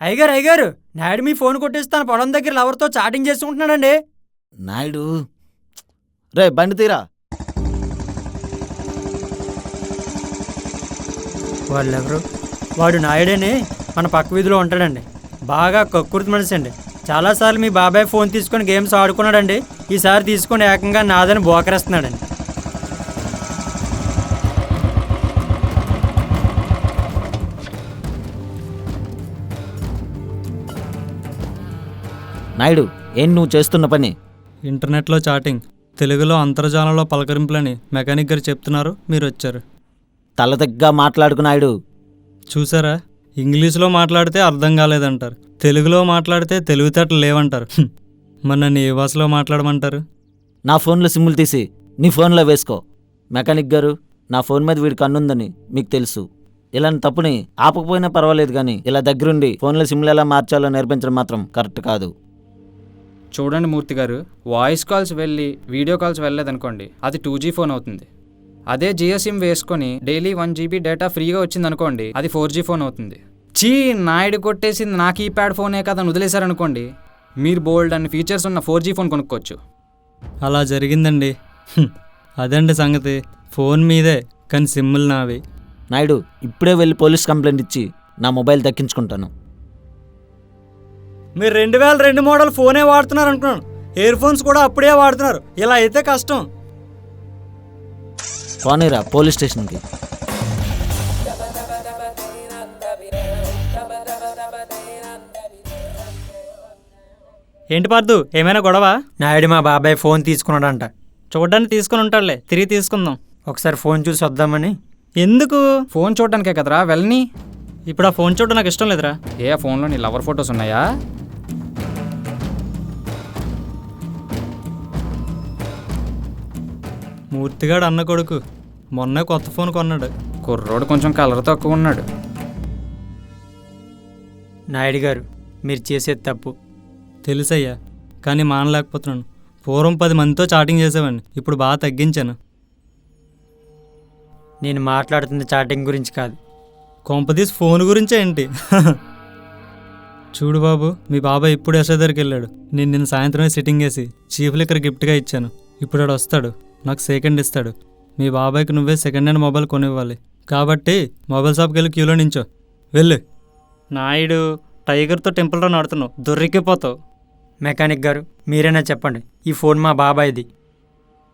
అయ్యగారు అయ్యగారు నాయుడు మీ ఫోన్ కొట్టేస్తాను పొలం దగ్గర లవర్తో చాటింగ్ చేసుకుంటున్నాడండి. నాయుడు రే బండి తీరా. వాళ్ళెవరు? వాడు నాయుడని మన పక్క వీధిలో ఉంటాడండి. బాగా కక్కుర్తి మనిషి అండి. చాలాసార్లు మీ బాబాయ్ ఫోన్ తీసుకొని గేమ్స్ ఆడుకున్నాడండి. ఈసారి తీసుకొని ఏకంగా నాదని బోకరేస్తున్నాడండి. నాయుడు ఏం నువ్వు చేస్తున్న పని? ఇంటర్నెట్లో చాటింగ్, తెలుగులో అంతర్జాలంలో పలకరింపులని మెకానిక్ గారు చెప్తున్నారు, మీరు వచ్చారు. తలదగ్గా మాట్లాడుకు నాయుడు. చూసారా, ఇంగ్లీష్లో మాట్లాడితే అర్థం కాలేదంటారు, తెలుగులో మాట్లాడితే తెలివితేటలు లేవంటారు. మరి నన్ను ఏ భాషలో మాట్లాడమంటారు? నా ఫోన్లో సిమ్ములు తీసి నీ ఫోన్లో వేసుకో. మెకానిక్ గారు, నా ఫోన్ మీద వీడి కన్నుందని మీకు తెలుసు. ఇలాంటి తప్పుని ఆపకపోయినా పర్వాలేదు, కానీ ఇలా దగ్గరుండి ఫోన్లో సిమ్లు ఎలా మార్చాలో నేర్పించడం మాత్రం కరెక్ట్ కాదు. చూడండి మూర్తి గారు, వాయిస్ కాల్స్ వెళ్ళి వీడియో కాల్స్ వెళ్ళలేదనుకోండి, అది 2G ఫోన్ అవుతుంది. అదే జియో సిమ్ వేసుకొని డైలీ 1 GB డేటా ఫ్రీగా వచ్చిందనుకోండి, అది 4G ఫోన్ అవుతుంది. నాయుడు కొట్టేసింది నా కీప్యాడ్ ఫోనే కదా అని వదిలేశారనుకోండి, మీరు బోల్డ్ అన్ని ఫీచర్స్ ఉన్న 4G ఫోన్ కొనుక్కోవచ్చు. అలా జరిగిందండి. అదండి సంగతి. ఫోన్ మీదే, కానీ సిమ్ములు నావి. నాయుడు, ఇప్పుడే వెళ్ళి పోలీస్ కంప్లైంట్ ఇచ్చి నా మొబైల్ దక్కించుకుంటాను. మీరు 2002 మోడల్ ఫోనే వాడుతున్నారు అనుకున్నాను. ఇయర్ ఫోన్స్ కూడా అప్పుడే వాడుతున్నారు. ఇలా అయితే కష్టం. పోనీరా పోలీస్ స్టేషన్కి. ఏంటి పార్దు, ఏమైనా గొడవ? నాయుడు మా బాబాయ్ ఫోన్ తీసుకున్నాడంట. చూడ్డానికి తీసుకుని ఉంటాడులే, తిరిగి తీసుకుందాం. ఒకసారి ఫోన్ చూసి వద్దామని. ఎందుకు? ఫోన్ చూడడానికే కదరా, వెళ్ళని. ఇప్పుడు ఆ ఫోన్ చూడడం నాకు ఇష్టం లేదురా. ఏ ఫోన్లో నీ లవర్ ఫొటోస్ ఉన్నాయా? మూర్తిగాడు అన్న కొడుకు మొన్న కొత్త ఫోన్ కొన్నాడు. కుర్రోడు కొంచెం కలర్ తక్కువ ఉన్నాడు. నాయుడు గారు, మీరు చేసేది తప్పు. తెలుసయ్యా, కానీ మానలేకపోతున్నాను. పూర్వం 10 మందితో చాటింగ్ చేసేవాడిని, ఇప్పుడు బాగా తగ్గించాను. నేను మాట్లాడుతుంది చాటింగ్ గురించి కాదు. కొంపదీసి ఫోన్ గురించే ఏంటి? చూడు బాబు, మీ బాబాయ్ ఇప్పుడు యశోద దగ్గరికి వెళ్ళాడు. నేను నిన్న సాయంత్రమే సిట్టింగ్ వేసి చీఫ్ లిక్కర్ గిఫ్ట్గా ఇచ్చాను. ఇప్పుడు వాడు వస్తాడు, నాకు సెకండ్ ఇస్తాడు. మీ బాబాయ్కి నువ్వే సెకండ్ హ్యాండ్ మొబైల్ కొనివ్వాలి. కాబట్టి మొబైల్ షాప్కి వెళ్ళి క్యూలో నించో, వెళ్ళు. నాయుడు, టైగర్తో టెంపుల్ రన్ ఆడుతున్నావు, దొరికిపోతావు. మెకానిక్ గారు, మీరైనా చెప్పండి, ఈ ఫోన్ మా బాబాయ్ది.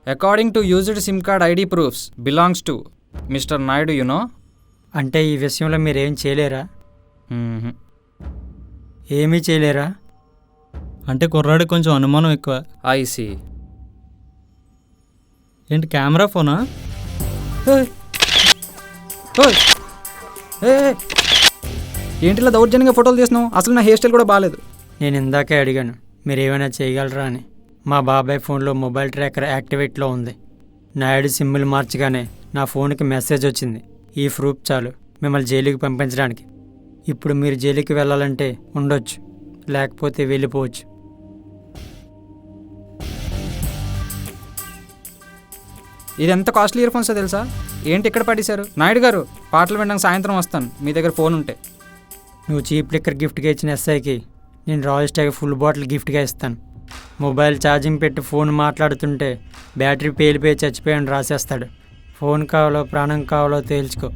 According to used sim card ID proofs belongs to mister Naidu, you know. అంటే ఈ విషయంలో మీరేం చేయలేరా? ఏమీ చేయలేరా? అంటే కుర్రాడికి కొంచెం అనుమానం ఎక్కువ. I see. ఏంటి, కెమెరా ఫోనా? ఏంటిలా దౌర్జన్యంగా ఫోటోలు తీసినావు? అసలు నా హెయిర్ స్టైల్ కూడా బాగాలేదు. నేను ఇందాకే అడిగాను, మీరు ఏమైనా చేయగలరా అని. మా బాబాయ్ ఫోన్లో మొబైల్ ట్రాకర్ యాక్టివేట్లో ఉంది. నాయుడు సిమ్ములు మార్చగానే నా ఫోన్కి మెసేజ్ వచ్చింది. ఈ ప్రూఫ్ చాలు మిమ్మల్ని జైలుకి పంపించడానికి. ఇప్పుడు మీరు జైలుకి వెళ్ళాలంటే ఉండొచ్చు, లేకపోతే వెళ్ళిపోవచ్చు. ఇది ఎంత కాస్ట్లీ ఇయర్ ఫోన్సో తెలుసా? ఏంటి ఇక్కడ పడేశారు? నాయుడు గారు, పాటలు వినడానికి సాయంత్రం వస్తాను, మీ దగ్గర ఫోన్ ఉంటే. నువ్వు చీప్ లిక్కర్ గిఫ్ట్గా ఇచ్చిన ఎస్ఐకి నేను రాయల్ స్టాగ్ ఫుల్ బాటిల్ గిఫ్ట్గా ఇస్తాను. మొబైల్ ఛార్జింగ్ పెట్టి ఫోన్ మాట్లాడుతుంటే బ్యాటరీ పేలిపోయి చచ్చిపోయాను రాసేస్తాడు. ఫోన్ కావాలో ప్రాణం కావాలో తేల్చుకో.